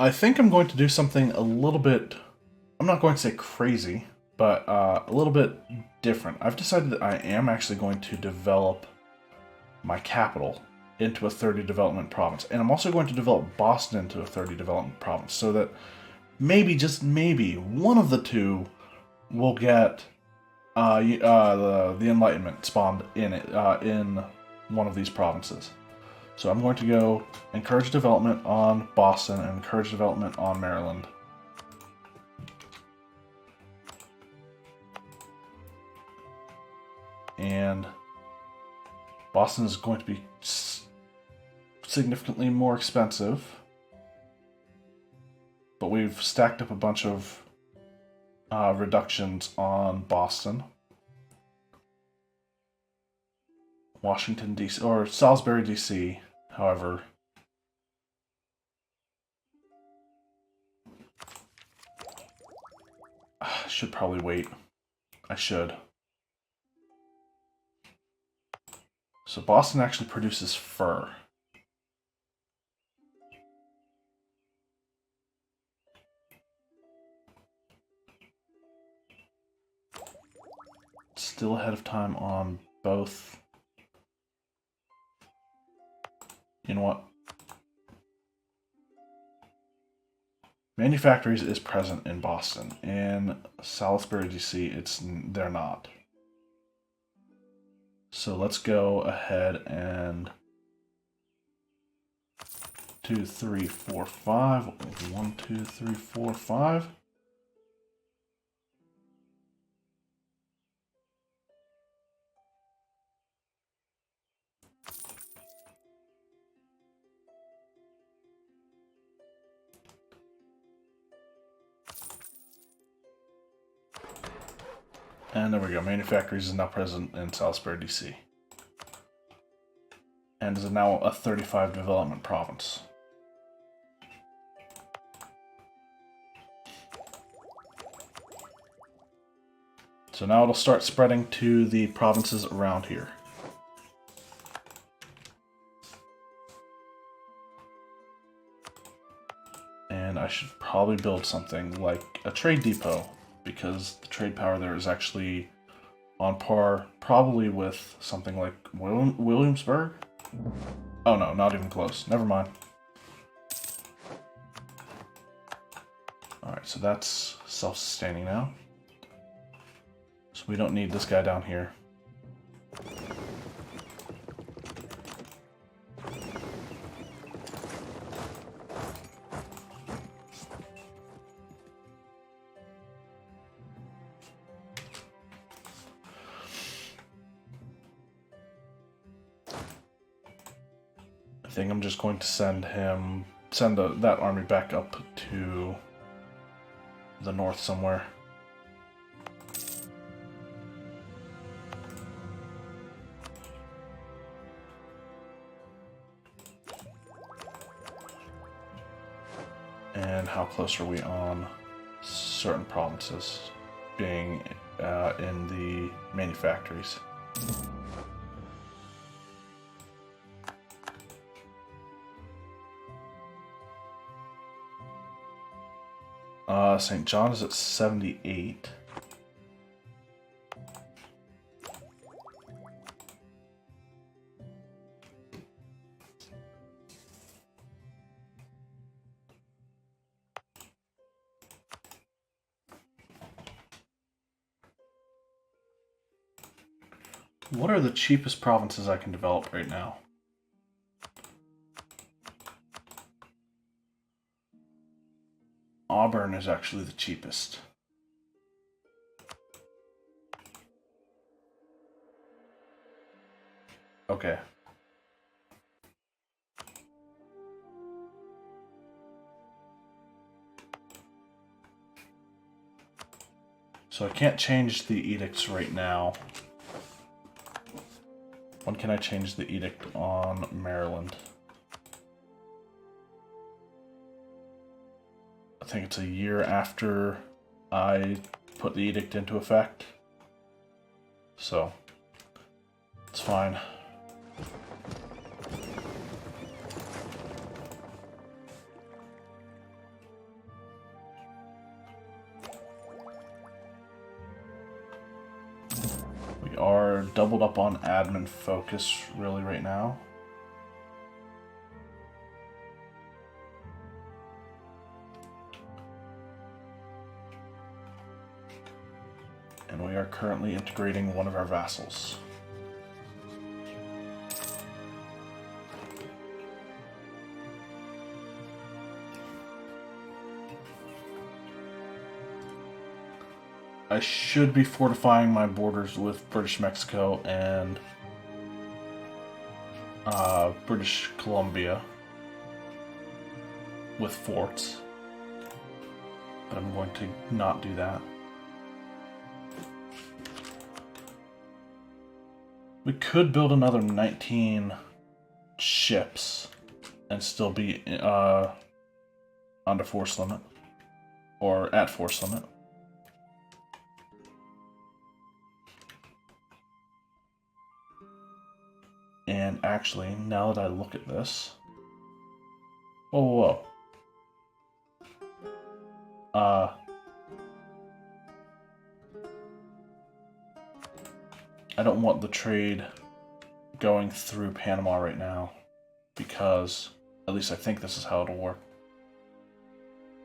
I think I'm going to do something a little bit, I'm not going to say crazy, but a little bit different. I've decided that I am actually going to develop my capital into a 30 development province. And I'm also going to develop Boston into a 30 development province so that maybe, just maybe, one of the two will get the Enlightenment spawned in it, in one of these provinces. So I'm going to go encourage development on Boston and encourage development on Maryland. And Boston is going to be significantly more expensive. But we've stacked up a bunch of reductions on Boston. Washington, D.C., or Salisbury, D.C., however. I should probably wait. I should. So Boston actually produces fur. Still ahead of time on both. You know what? Manufactories is present in Boston. In Salisbury, D.C., they're not. So let's go ahead and 2, 3, 4, 5. 1, 2, 3, 4, 5. And there we go. Manufactories is now present in Salisbury, D.C. And is now a 35 development province. So now it'll start spreading to the provinces around here. And I should probably build something like a trade depot, because the trade power there is actually on par probably with something like Williamsburg. Oh no, not even close. Never mind. Alright, so that's self-sustaining now. So we don't need this guy down here. I think I'm just going to send that army back up to the north somewhere. And how close are we on certain provinces being in the manufactories? St. John is at 78. What are the cheapest provinces I can develop right now? Auburn is actually the cheapest. Okay. So I can't change the edicts right now. When can I change the edict on Maryland? I think it's a year after I put the edict into effect. So, it's fine. are doubled up on admin focus really right now. And we are currently integrating one of our vassals. I should be fortifying my borders with British Mexico and British Columbia with forts, but I'm going to not do that. We could build another 19 ships and still be under force limit, or at force limit. And actually, now that I look at this... Whoa. I don't want the trade going through Panama right now, because at least I think this is how it'll work.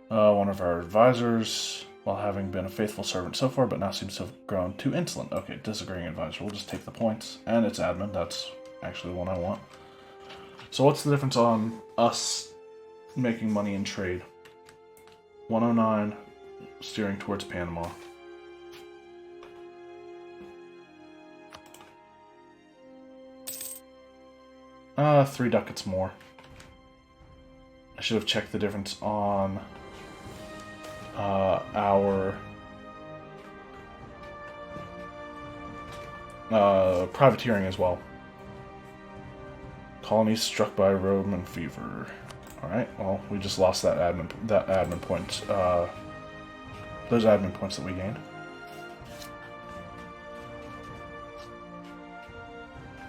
One of our advisors, while having been a faithful servant so far, but now seems to have grown too insolent. Okay, disagreeing advisor. We'll just take the points. And it's admin. That's actually the one I want. So what's the difference on us making money in trade? 109, steering towards Panama. $3 ducats more. I should have checked the difference on our privateering as well. Colonies struck by Roman fever. Alright, well, we just lost that admin point. Those admin points that we gained.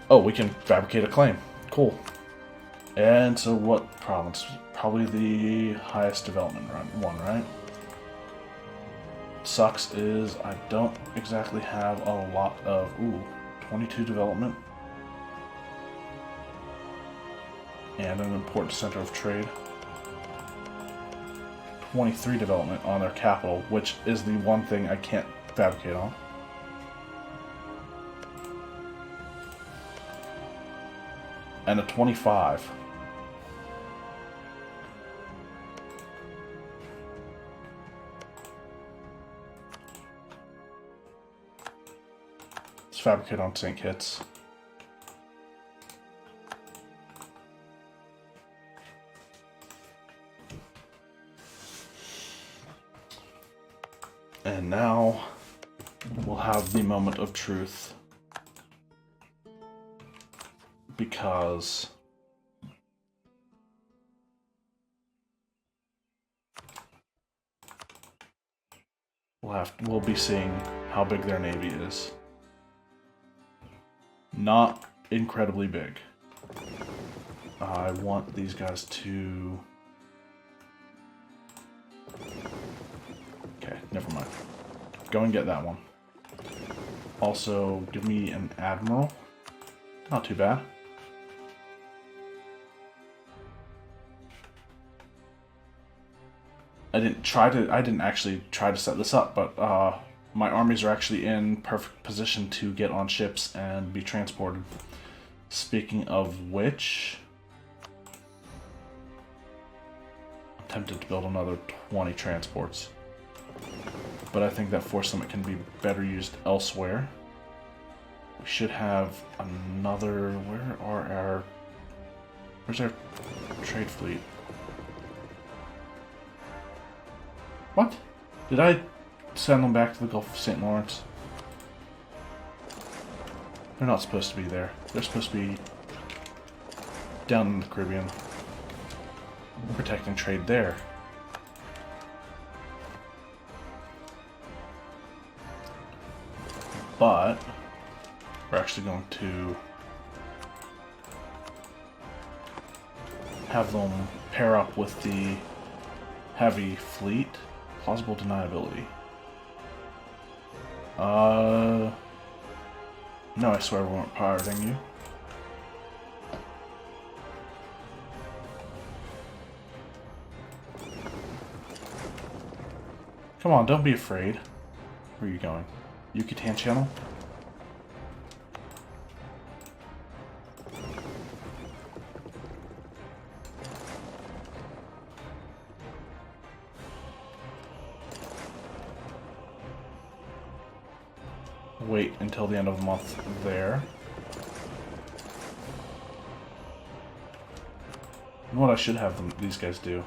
Oh, we can fabricate a claim. Cool. And so what province? Probably the highest development one, right? Sucks is I don't exactly have a lot of... Ooh, 22 development. And an important center of trade. 23 development on their capital, which is the one thing I can't fabricate on. And a 25. Let's fabricate on St. Kitts. And now we'll have the moment of truth. Because we'll be seeing how big their navy is. Not incredibly big. I want these guys to... Okay, never mind. Go and get that one. Also, give me an admiral. Not too bad. I didn't actually try to set this up, but my armies are actually in perfect position to get on ships and be transported. Speaking of which, I'm tempted to build another 20 transports. But I think that force limit can be better used elsewhere. We should have another... Where's our trade fleet? What? Did I send them back to the Gulf of St. Lawrence? They're not supposed to be there. They're supposed to be down in the Caribbean, protecting trade there. But we're actually going to have them pair up with the heavy fleet. Plausible deniability. No, I swear we weren't pirating you. Come on, don't be afraid. Where are you going? Yucatan Channel? Wait until the end of the month there. And what I should have these guys do.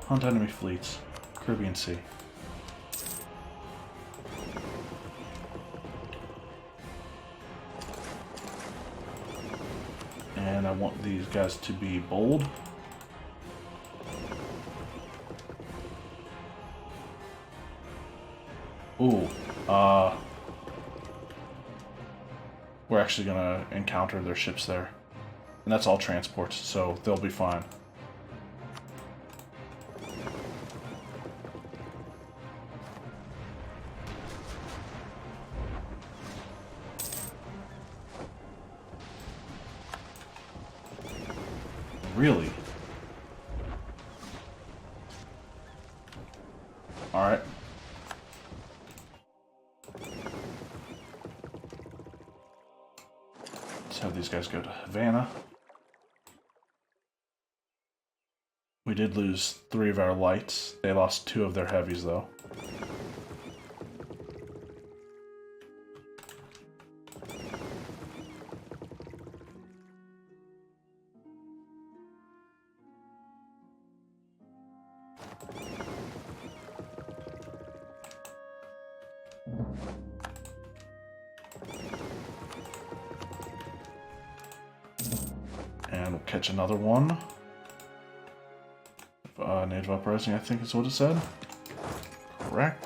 Hunt enemy fleets. Caribbean Sea. And I want these guys to be bold. Ooh, we're actually gonna encounter their ships there. And that's all transports, so they'll be fine. Really? Alright. Let's have these guys go to Havana. We did lose 3 of our lights. They lost 2 of their heavies, though. And we'll catch another one. Native Uprising, I think is what it said. Correct.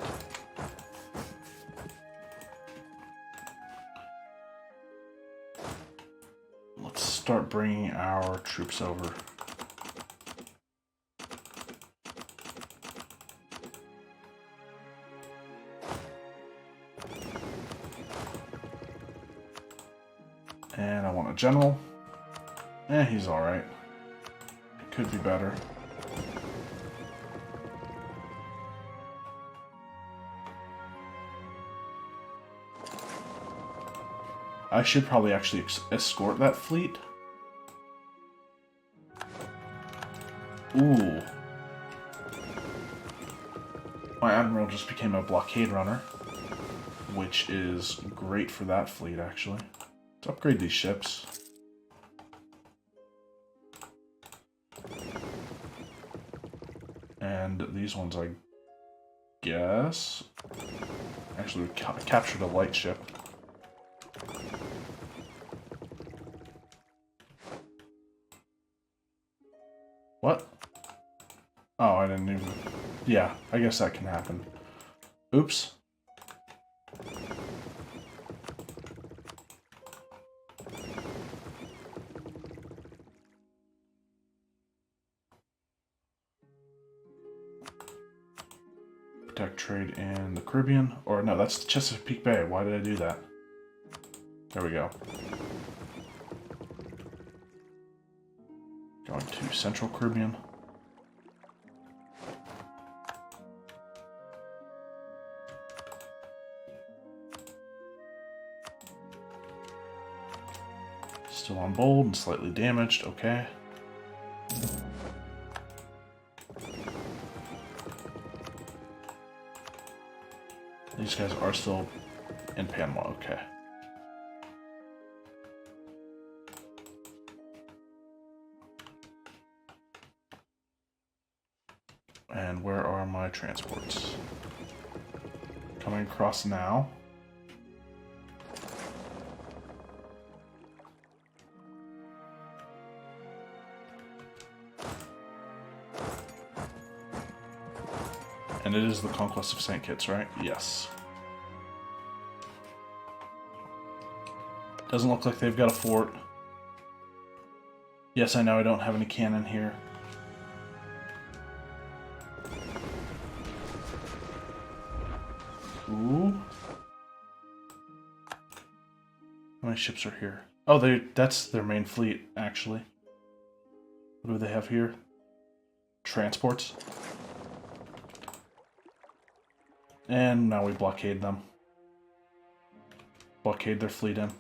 Let's start bringing our troops over. And I want a general. He's alright. It could be better. I should probably actually escort that fleet. Ooh. My admiral just became a blockade runner, which is great for that fleet, actually. Let's upgrade these ships. And these ones, I guess. Actually, we captured a light ship. What? Oh, I didn't even... Yeah, I guess that can happen. Oops. Protect trade in the Caribbean. Or no, that's Chesapeake Bay. Why did I do that? There we go. Going to Central Caribbean. Still on bold and slightly damaged, okay. These guys are still in Panama, okay. And where are my transports? Coming across now. And it is the Conquest of St. Kitts, right? Yes. Doesn't look like they've got a fort. Yes, I know I don't have any cannon here. Ooh. How many ships are here? Oh, that's their main fleet, actually. What do they have here? Transports. And now we blockade them. Blockade their fleet in.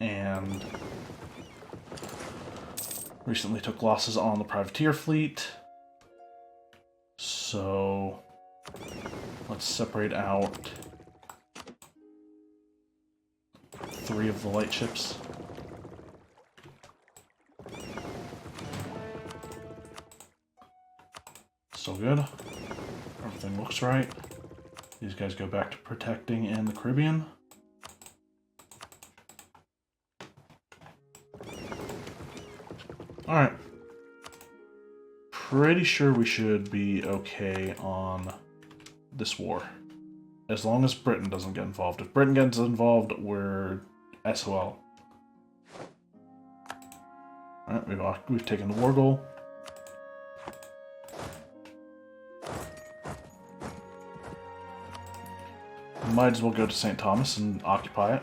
And recently took losses on the privateer fleet. So let's separate out 3 of the light ships. So good. Everything looks right. These guys go back to protecting in the Caribbean. Alright. Pretty sure we should be okay on this war. As long as Britain doesn't get involved. If Britain gets involved, we're SOL. Alright, we've taken the war goal. Might as well go to St. Thomas and occupy it.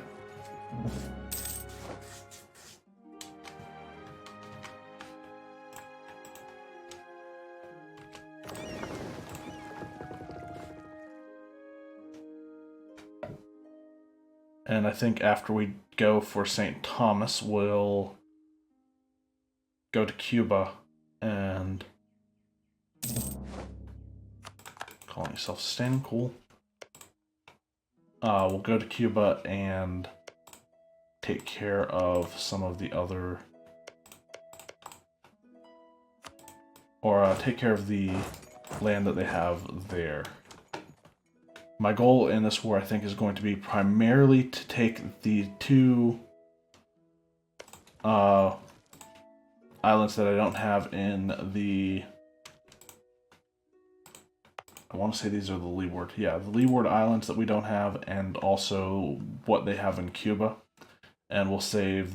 And I think after we go for St. Thomas, we'll go to Cuba and colony self-sustaining, cool. We'll go to Cuba and take care of some of the other, or take care of the land that they have there. My goal in this war, I think, is going to be primarily to take the 2 islands that I don't have in the... I want to say these are the Leeward. Yeah, the Leeward Islands that we don't have, and also what they have in Cuba. And we'll save...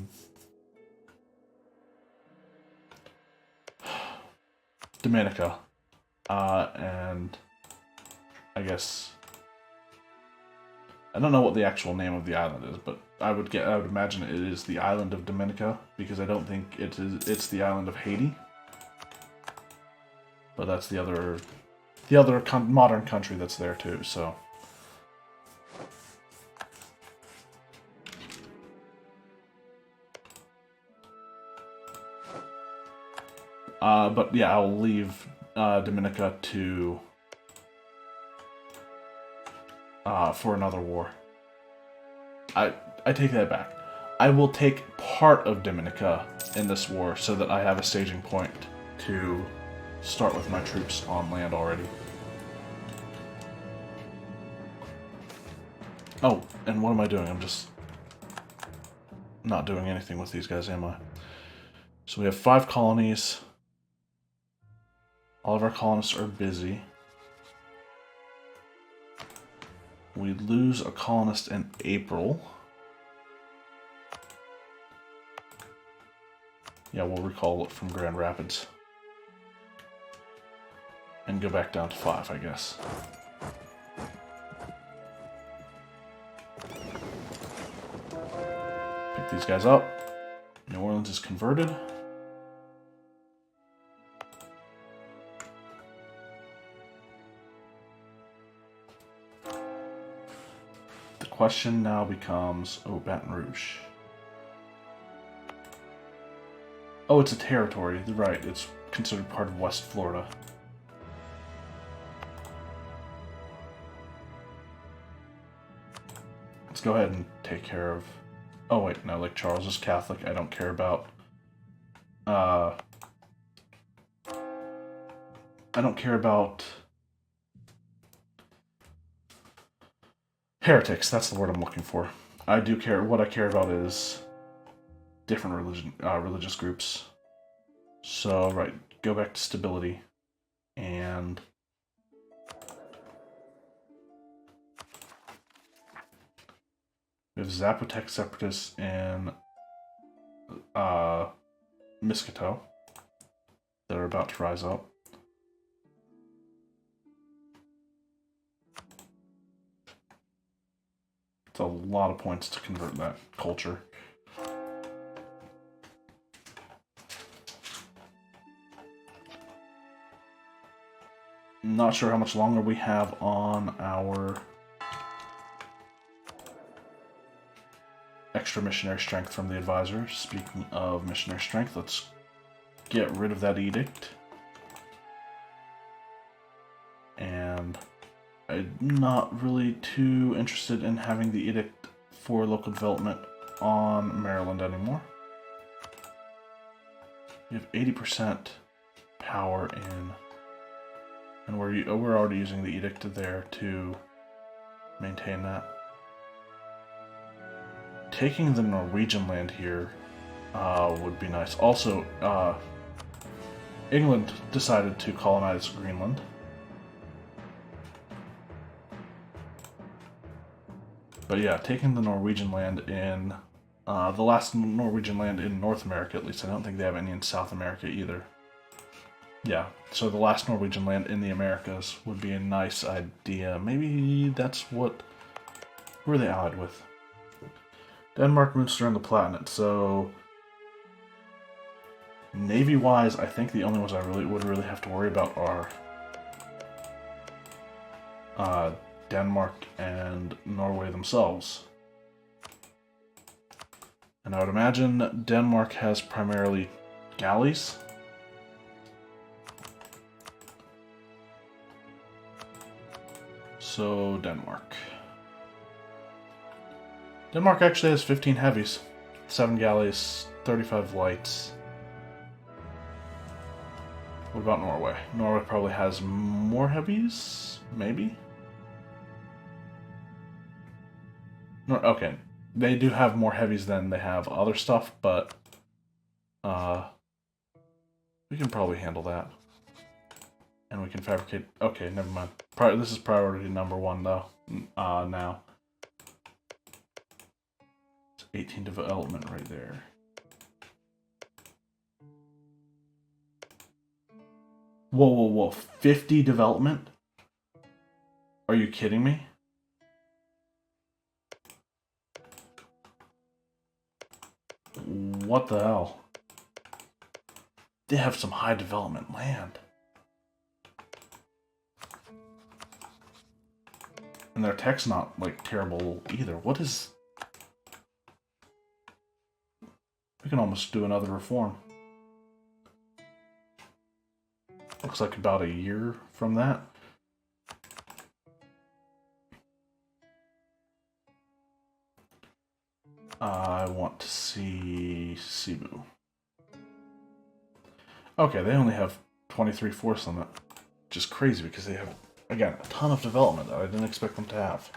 Dominica. And... I guess... I don't know what the actual name of the island is, but I would imagine it is the island of Dominica, because I don't think it's the island of Haiti. But that's the other modern country that's there too, so. But yeah, I'll leave Dominica to for another war. I take that back. I will take part of Dominica in this war so that I have a staging point to start with my troops on land already. Oh, and what am I doing? I'm just not doing anything with these guys, am I? So we have 5 colonies. All of our colonists are busy. We lose a colonist in April. Yeah, we'll recall it from Grand Rapids. And go back down to 5, I guess. Pick these guys up. New Orleans is converted. The question now becomes, oh, Baton Rouge. Oh, it's a territory. Right, it's considered part of West Florida. Let's go ahead and take care of... Oh, wait, no, Lake Charles is Catholic. I don't care about... I don't care about... heretics, that's the word I'm looking for. I do care... What I care about is different religious groups. So, right, go back to stability. And... we have Zapotec separatists in Miskito that are about to rise up. It's a lot of points to convert that culture. Not sure how much longer we have on our extra missionary strength from the advisor. Speaking of missionary strength, let's get rid of that edict. And I'm not really too interested in having the edict for local development on Maryland anymore. We have 80% power in, and we're already using the edict there to maintain that. Taking the Norwegian land here would be nice. Also, England decided to colonize Greenland. But yeah, taking the Norwegian land in, the last Norwegian land in North America at least, I don't think they have any in South America either. Yeah, so the last Norwegian land in the Americas would be a nice idea. Maybe that's what, who are they allied with? Denmark, Munster, and the Palatinate, so Navy-wise, I think the only ones I would really have to worry about are Denmark and Norway themselves. And I would imagine Denmark has primarily galleys. So, Denmark. Denmark actually has 15 heavies, 7 galleys, 35 lights. What about Norway? Norway probably has more heavies? Maybe? No, okay. They do have more heavies than they have other stuff, but we can probably handle that. And we can fabricate... Okay, never mind. This is priority number 1, though, now. It's 18 development right there. Whoa, whoa, whoa. 50 development? Are you kidding me? What the hell? They have some high development land. And their tech's not, like, terrible either. What is... We can almost do another reform. Looks like about a year from that. I want to see Cebu. Okay, they only have 23 force limit, which is crazy because they have, again, a ton of development that I didn't expect them to have.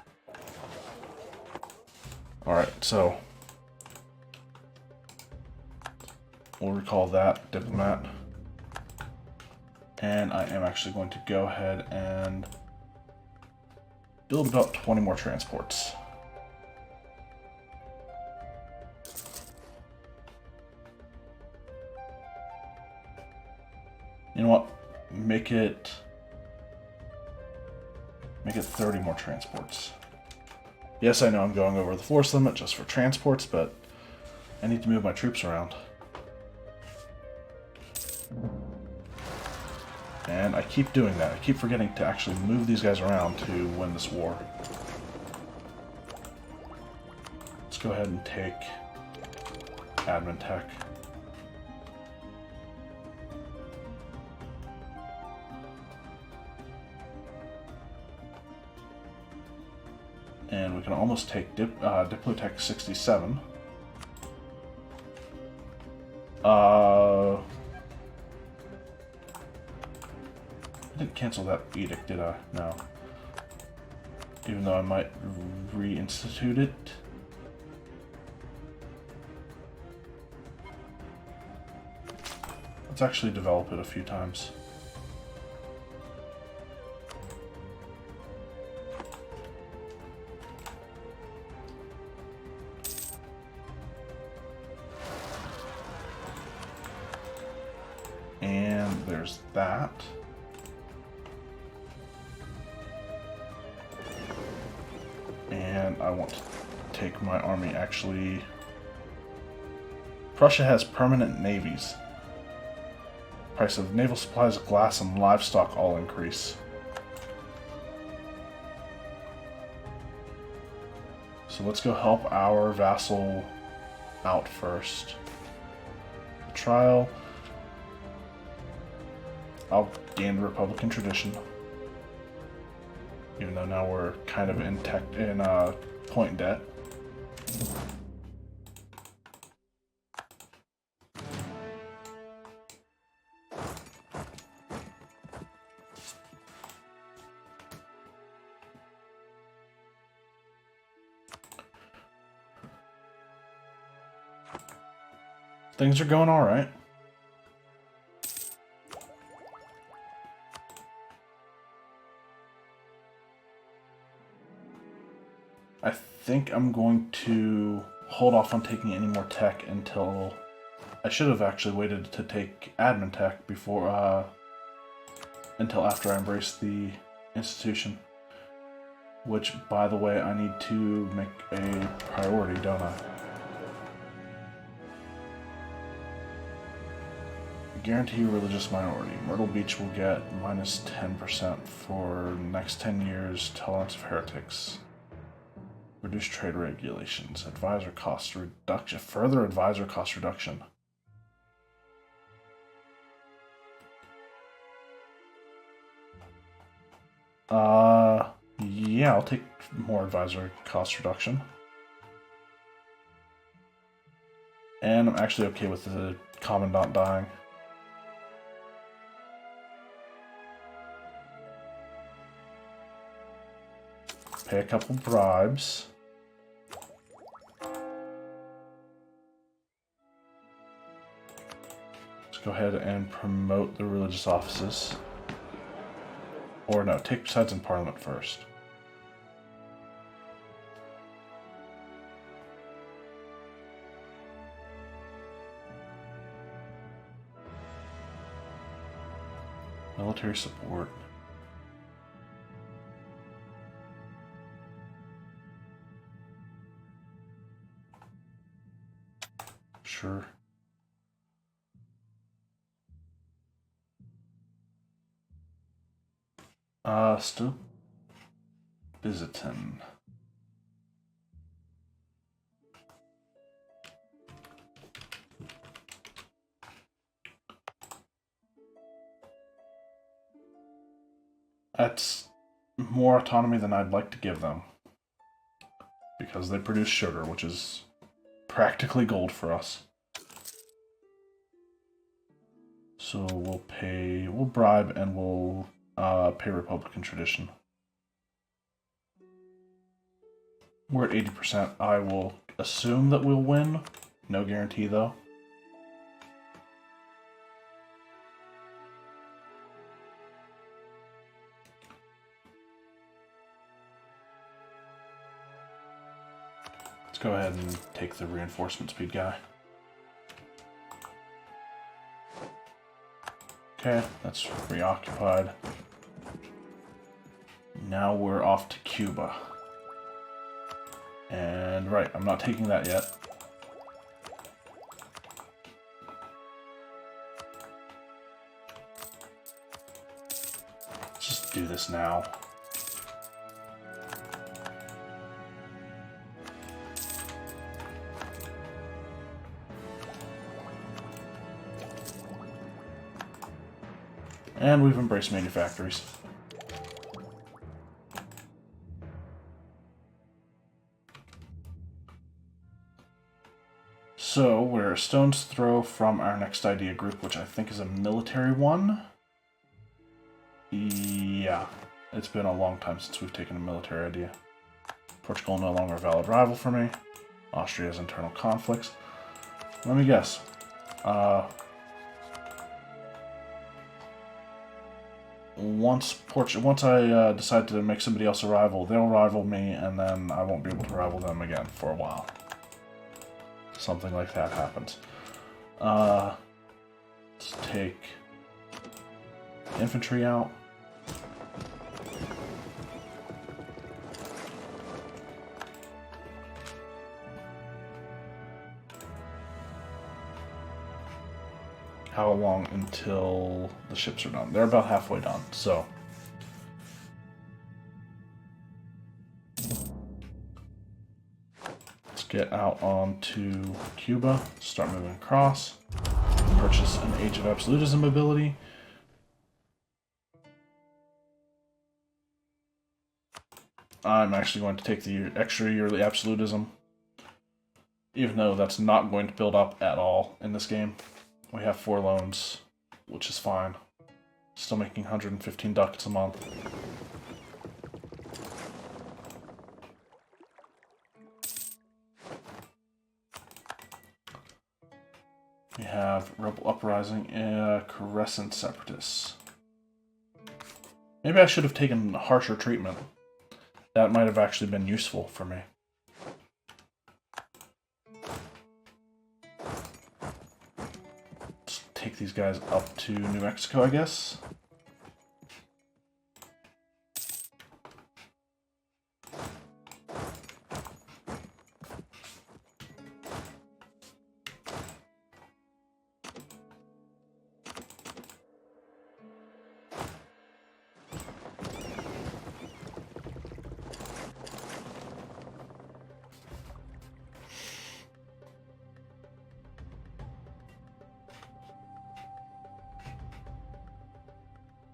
Alright, so we'll recall that diplomat. And I am actually going to go ahead and build about 20 more transports. You know what? Make it 30 more transports. Yes, I know I'm going over the force limit just for transports, but I need to move my troops around. And I keep doing that. I keep forgetting to actually move these guys around to win this war. Let's go ahead and take admin tech. And we can almost take Diplotech 67. I didn't cancel that edict, did I? No. Even though I might reinstitute it. Let's actually develop it a few times. And there's that. and I want to take my army actually... Prussia has permanent navies. Price of naval supplies, glass, and livestock all increase. So let's go help our vassal out first. Trial. I'll gain the Republican tradition. Even though now we're kind of in point debt. Things are going all right. I think I'm going to hold off on taking any more tech until... I should have actually waited to take admin tech before, until after I embrace the institution. Which, by the way, I need to make a priority, don't I? Guarantee religious minority. Myrtle Beach will get minus 10% for next 10 years. Tolerance of heretics. Reduce trade regulations. Advisor cost reduction. Further advisor cost reduction. Yeah, I'll take more advisor cost reduction. And I'm actually okay with the commandant dying. Pay a couple bribes. Let's go ahead and promote the religious offices. Or no, take sides in Parliament first. Military support. Sure. Still Byzantine. That's more autonomy than I'd like to give them. Because they produce sugar, which is practically gold for us. So we'll bribe and we'll pay Republican tradition. We're at 80%. I will assume that we'll win. No guarantee though. Let's go ahead and take the reinforcement speed guy. Okay, that's reoccupied. Now we're off to Cuba. And right, I'm not taking that yet. Let's just do this now. And we've embraced manufactories. So, we're a stone's throw from our next idea group, which I think is a military one. Yeah, it's been a long time since we've taken a military idea. Portugal no longer a valid rival for me. Austria has internal conflicts. Let me guess. Once I decide to make somebody else a rival, they'll rival me, and then I won't be able to rival them again for a while. Something like that happens. Let's take infantry out. how long until the ships are done? They're about halfway done, so. Let's get out onto Cuba, start moving across, purchase an Age of Absolutism ability. I'm actually going to take the extra yearly absolutism, even though that's not going to build up at all in this game. We have 4 loans, which is fine. Still making 115 ducats a month. We have Rebel Uprising and Crescent Separatists. Maybe I should have taken harsher treatment. That might have actually been useful for me. Let's take these guys up to New Mexico, I guess.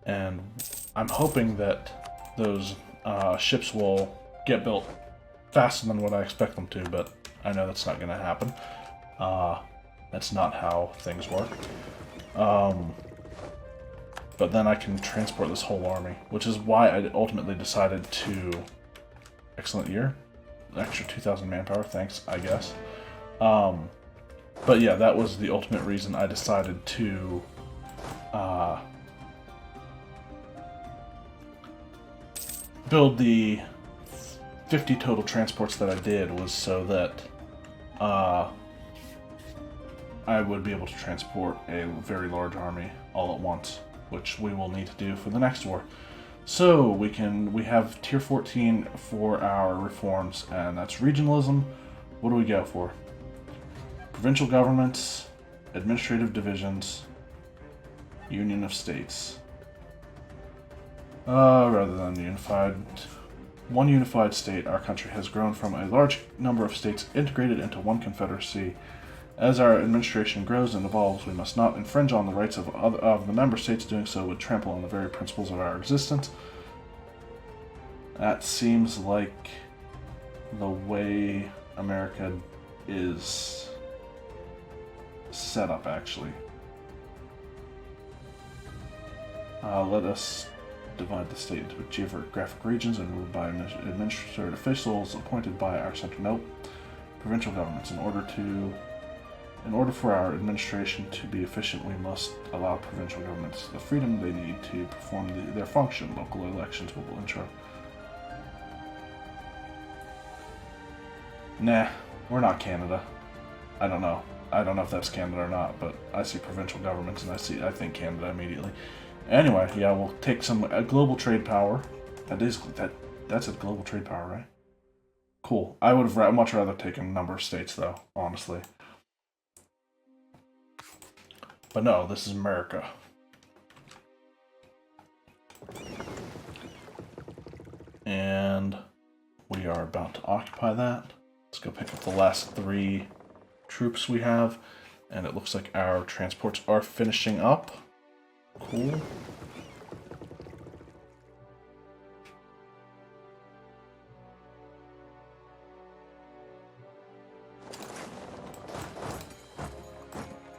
And I'm hoping that those ships will get built faster than what I expect them to, but I know that's not going to happen. That's not how things work. But then I can transport this whole army, which is why I ultimately decided to... Excellent year. Extra 2,000 manpower, thanks, I guess. But yeah, that was the ultimate reason I decided to... build the 50 total transports that I did, was so that I would be able to transport a very large army all at once, which we will need to do for the next war. So we have tier 14 for our reforms, and that's regionalism. What do we go for? Provincial governments, administrative divisions, union of states. Rather than one unified state, our country has grown from a large number of states integrated into one confederacy. As our administration grows and evolves, we must not infringe on the rights of the member states. Doing so would trample on the very principles of our existence. That seems like the way America is set up, actually. Let us divide the state into geographic regions and ruled by administrative officials appointed by our center. Nope. Provincial governments. In order for our administration to be efficient, we must allow provincial governments the freedom they need to perform their function. Local elections will ensure. Nah, we're not Canada. I don't know. I don't know if that's Canada or not, but I see provincial governments and I think Canada immediately. Anyway, yeah, we'll take some global trade power. That's a global trade power, right? Cool. I would have much rather taken a number of states, though, honestly. But no, this is America. And we are about to occupy that. Let's go pick up the last 3 troops we have. And it looks like our transports are finishing up. Cool.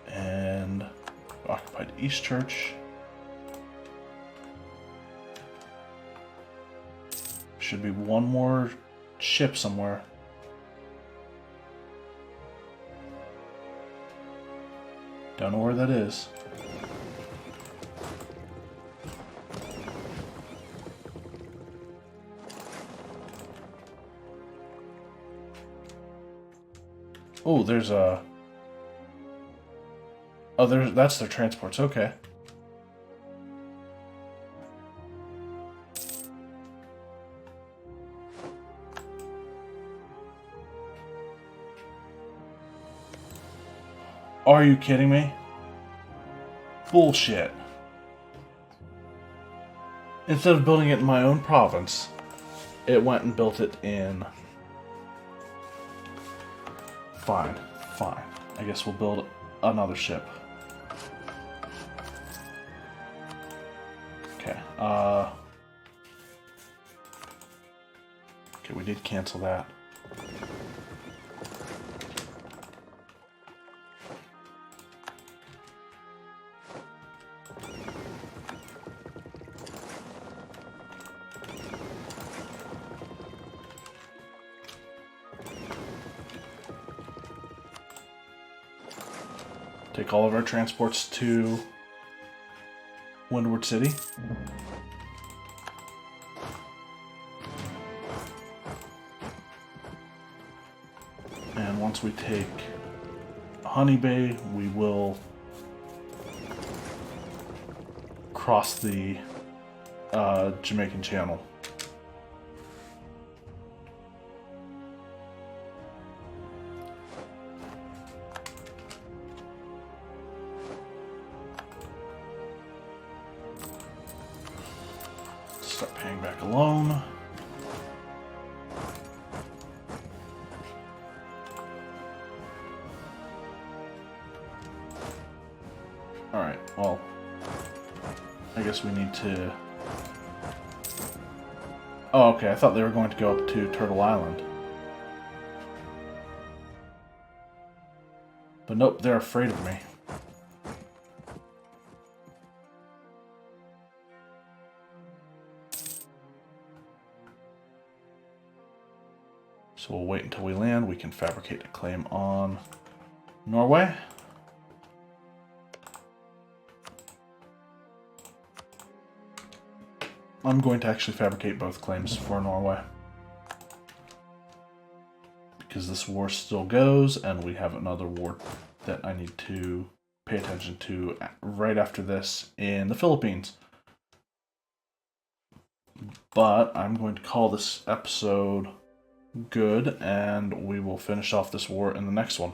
And occupied East Church. Should be one more ship somewhere. Don't know where that is. Oh, there's a... Oh, that's their transports, okay. Are you kidding me? Bullshit. Instead of building it in my own province, it went and built it in... Fine. I guess we'll build another ship. Okay, okay, we did cancel that. Take all of our transports to Windward City. And once we take Honey Bay, we will cross the Jamaican Channel. Start paying back a loan. Alright, well, I guess we need to... Oh, okay, I thought they were going to go up to Turtle Island. But nope, they're afraid of me. So we'll wait until we land. We can fabricate a claim on Norway. I'm going to actually fabricate both claims for Norway. Because this war still goes, and we have another war that I need to pay attention to right after this in the Philippines. But I'm going to call this episode good, and we will finish off this war in the next one.